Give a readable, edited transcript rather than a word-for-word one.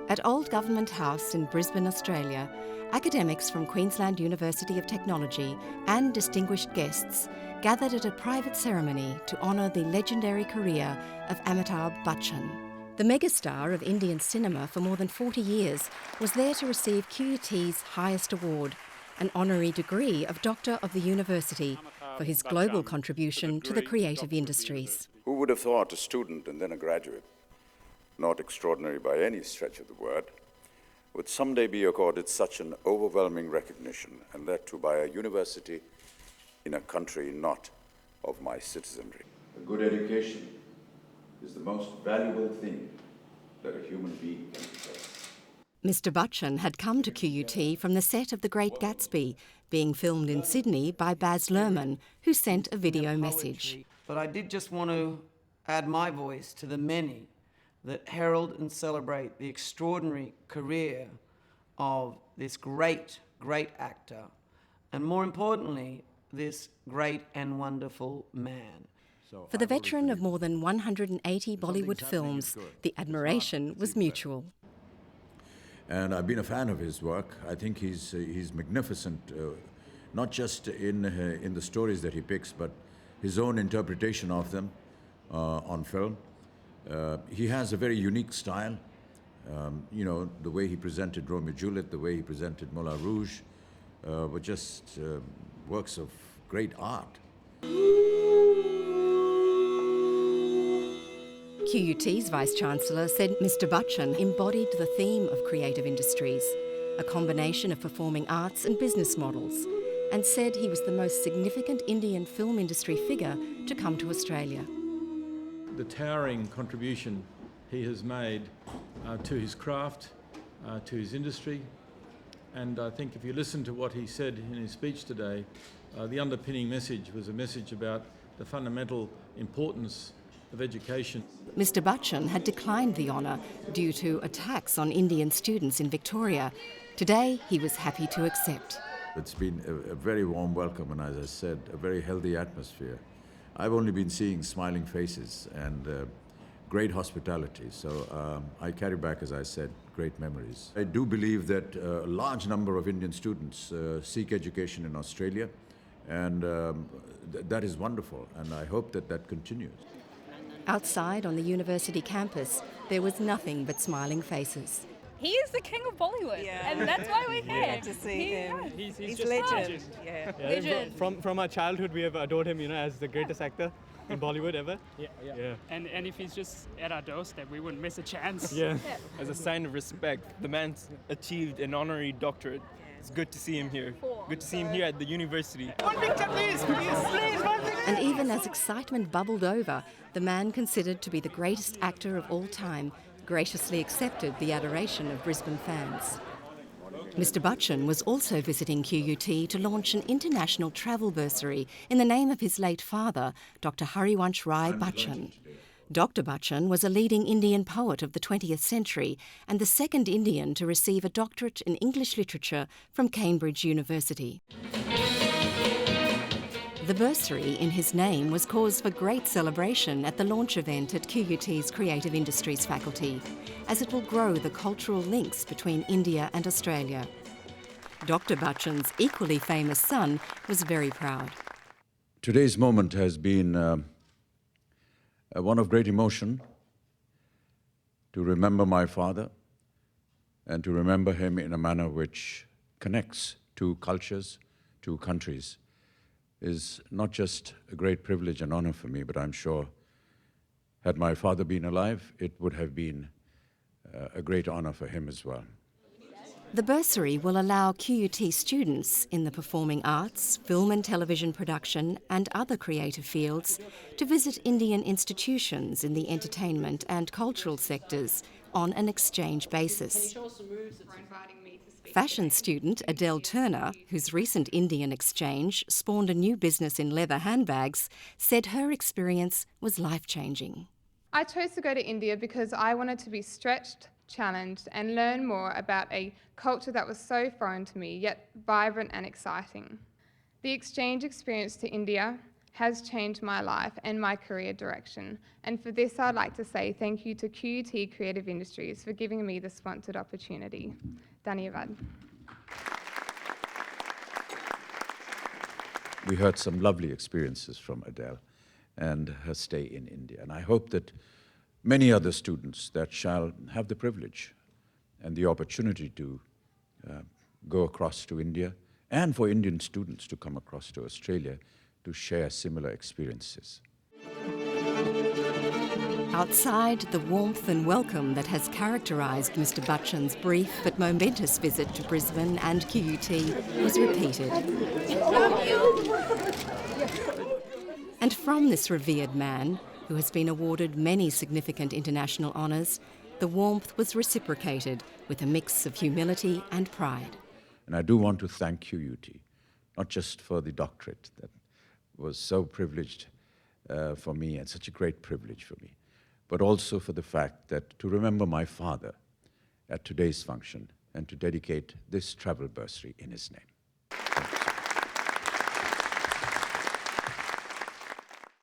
At Old Government House in Brisbane, Australia, academics from Queensland University of Technology and distinguished guests gathered at a private ceremony to honour the legendary career of Amitabh Bachchan. The megastar of Indian cinema for more than 40 years was there to receive QUT's highest award, an honorary degree of Doctor of the University, for his global contribution to the creative industries. Who would have thought a student and then a graduate, not extraordinary by any stretch of the word, would someday be accorded such an overwhelming recognition, and that too by a university in a country not of my citizenry. A good education is the most valuable thing that a human being can possess. Mr. Bachchan had come to QUT from the set of The Great Gatsby, being filmed in Sydney by Baz Luhrmann, who sent a video message. But I did just want to add my voice to the many that herald and celebrate the extraordinary career of this great, great actor, and more importantly, this great and wonderful man. For the veteran of more than 180 Bollywood films, the admiration was mutual. And I've been a fan of his work. I think he's magnificent, not just in the stories that he picks, but his own interpretation of them on film. He has a very unique style. The way he presented Romeo and Juliet, the way he presented Moulin Rouge, were just works of great art. QUT's Vice-Chancellor said Mr. Bachchan embodied the theme of creative industries, a combination of performing arts and business models, and said he was the most significant Indian film industry figure to come to Australia. The towering contribution he has made to his craft, to his industry, and I think if you listen to what he said in his speech today, the underpinning message was a message about the fundamental importance of education. Mr. Bachchan had declined the honour due to attacks on Indian students in Victoria. Today, he was happy to accept. It's been a very warm welcome and, as I said, a very healthy atmosphere. I've only been seeing smiling faces and great hospitality, so I carry back, as I said, great memories. I do believe that a large number of Indian students seek education in Australia, and that is wonderful, and I hope that that continues. Outside on the university campus, there was nothing but smiling faces. He is the king of Bollywood, and that's why we're here. To see him. He's just legend. Yeah. Legend. From our childhood, we have adored him, as the greatest actor in Bollywood ever. Yeah. And if he's just at our doorstep, we wouldn't miss a chance. Yeah. As a sign of respect, the man's achieved an honorary doctorate. It's good to see him here. Good to see him here at the university. One picture, please! Please, one picture! And even as excitement bubbled over, the man considered to be the greatest actor of all time graciously accepted the adoration of Brisbane fans. Mr. Bachchan was also visiting QUT to launch an international travel bursary in the name of his late father, Dr. Harivansh Rai Bachchan. Dr. Bachchan was a leading Indian poet of the 20th century and the second Indian to receive a doctorate in English literature from Cambridge University. The bursary in his name was cause for great celebration at the launch event at QUT's Creative Industries faculty, as it will grow the cultural links between India and Australia. Dr. Bachchan's equally famous son was very proud. Today's moment has been one of great emotion, to remember my father and to remember him in a manner which connects two cultures, two countries, is not just a great privilege and honor for me, but I'm sure had my father been alive, it would have been a great honor for him as well. The bursary will allow QUT students in the performing arts, film and television production and other creative fields to visit Indian institutions in the entertainment and cultural sectors on an exchange basis. Fashion student Adele Turner, whose recent Indian exchange spawned a new business in leather handbags, said her experience was life-changing. I chose to go to India because I wanted to be stretched, challenged and learn more about a culture that was so foreign to me, yet vibrant and exciting. The exchange experience to India has changed my life and my career direction. And for this, I'd like to say thank you to QUT Creative Industries for giving me the sponsored opportunity. Dhanyavad. We heard some lovely experiences from Adele and her stay in India. And I hope that many other students that shall have the privilege and the opportunity to go across to India, and for Indian students to come across to Australia to share similar experiences. Outside, the warmth and welcome that has characterised Mr Bachchan's brief but momentous visit to Brisbane and QUT was repeated. And from this revered man, who has been awarded many significant international honours, the warmth was reciprocated with a mix of humility and pride. And I do want to thank QUT, not just for the doctorate that was so privileged for me and such a great privilege for me, but also for the fact that to remember my father at today's function and to dedicate this travel bursary in his name.